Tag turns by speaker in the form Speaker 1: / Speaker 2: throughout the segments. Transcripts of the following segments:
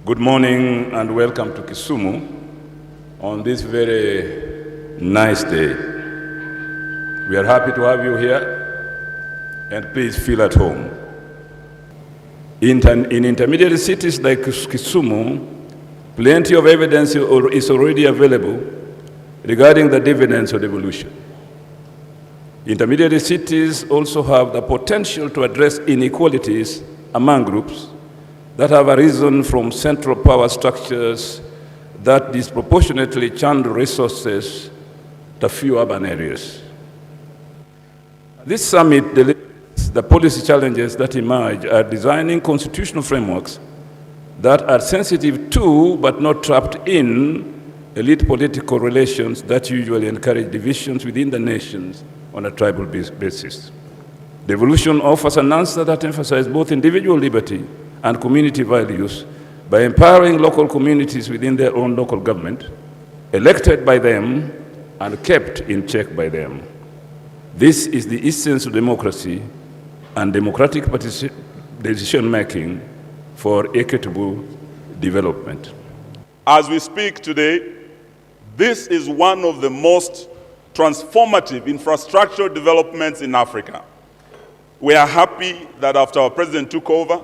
Speaker 1: Good morning and welcome to Kisumu on this very nice day. We are happy to have you here and please feel at home. In intermediate cities like Kisumu, plenty of evidence is already available regarding the dividends of devolution. Intermediate cities also have the potential to address inequalities among groups that have arisen from central power structures that disproportionately channel resources to few urban areas. This summit delivers the policy challenges that emerge are designing constitutional frameworks that are sensitive to, but not trapped in, elite political relations that usually encourage divisions within the nations on a tribal basis. Devolution offers an answer that emphasizes both individual liberty and community values by empowering local communities within their own local government, elected by them and kept in check by them. This is the essence of democracy and democratic decision-making for equitable development.
Speaker 2: As we speak today, this is one of the most transformative infrastructure developments in Africa. We are happy that after our president took over,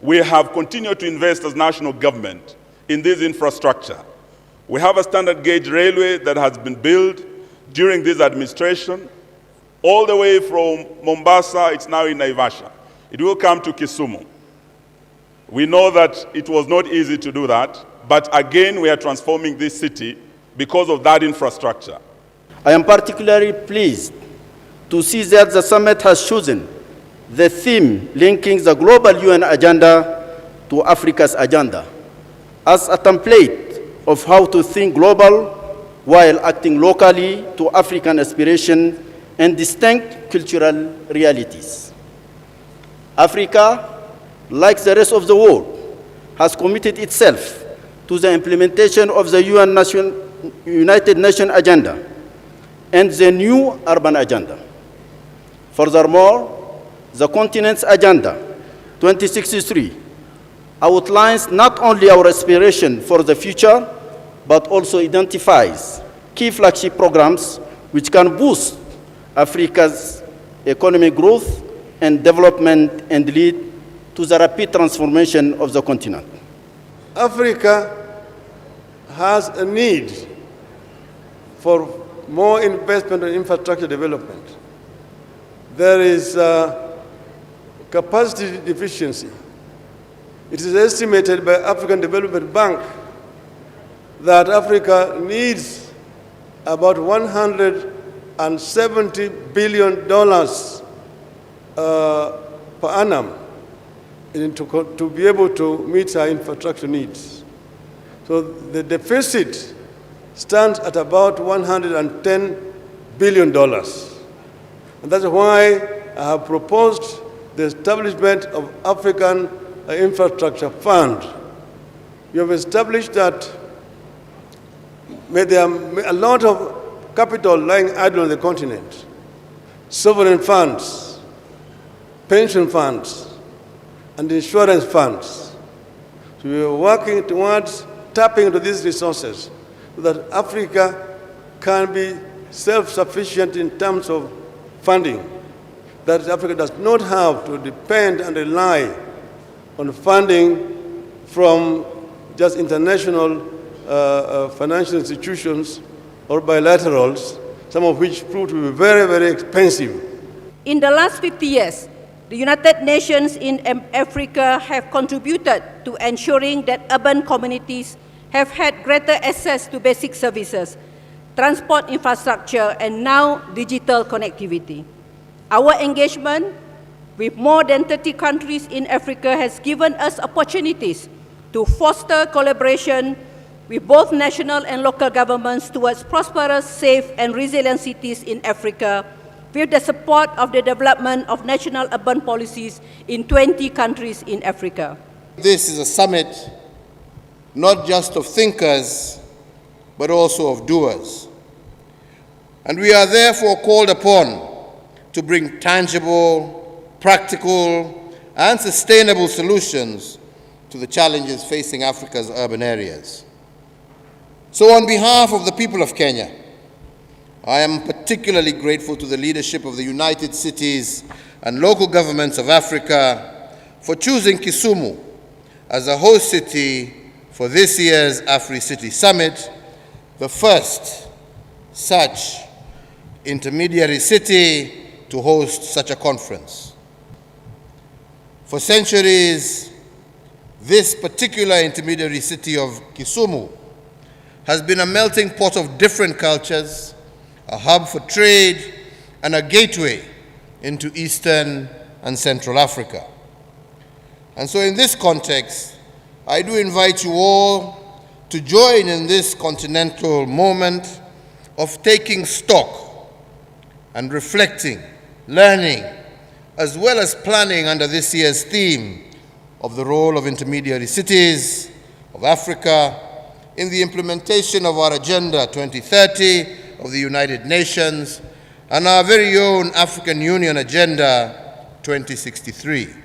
Speaker 2: we have continued to invest as national government in this infrastructure. We have a standard gauge railway that has been built during this administration, all the way from Mombasa, it's now in Naivasha. It will come to Kisumu. We know that it was not easy to do that, but again, we are transforming this city because of that infrastructure.
Speaker 3: I am particularly pleased to see that the summit has chosen the theme linking the global UN agenda to Africa's agenda as a template of how to think global while acting locally to African aspiration and distinct cultural realities. Africa, like the rest of the world, has committed itself to the implementation of the United Nations agenda and the new urban agenda. Furthermore, the continent's Agenda 2063 outlines not only our aspiration for the future, but also identifies key flagship programs which can boost Africa's economic growth and development and lead to the rapid transformation of the continent.
Speaker 4: Africa has a need for more investment in infrastructure development. There is capacity deficiency. It is estimated by African Development Bank that Africa needs about $170 billion per annum to be able to meet our infrastructure needs. So the deficit stands at about $110 billion. And that's why I have proposed the establishment of African Infrastructure Fund. We have established that there are a lot of capital lying idle on the continent, sovereign funds, pension funds, and insurance funds. So we are working towards tapping into these resources so that Africa can be self-sufficient in terms of funding, that Africa does not have to depend and rely on funding from just international financial institutions or bilaterals, some of which proved to be very, very expensive.
Speaker 5: In the last 50 years, the United Nations in Africa have contributed to ensuring that urban communities have had greater access to basic services, transport infrastructure, and now digital connectivity. Our engagement with more than 30 countries in Africa has given us opportunities to foster collaboration with both national and local governments towards prosperous, safe, and resilient cities in Africa, with the support of the development of national urban policies in 20 countries in Africa.
Speaker 6: This is a summit not just of thinkers, but also of doers. And we are therefore called upon to bring tangible, practical, and sustainable solutions to the challenges facing Africa's urban areas. So on behalf of the people of Kenya, I am particularly grateful to the leadership of the United Cities and local governments of Africa for choosing Kisumu as a host city for this year's Africities Summit, the first such intermediary city to host such a conference. For centuries, this particular intermediary city of Kisumu has been a melting pot of different cultures, a hub for trade, and a gateway into Eastern and Central Africa. And so in this context, I do invite you all to join in this continental moment of taking stock and reflecting, learning, as well as planning under this year's theme of the role of intermediary cities of Africa in the implementation of our Agenda 2030 of the United Nations and our very own African Union Agenda 2063.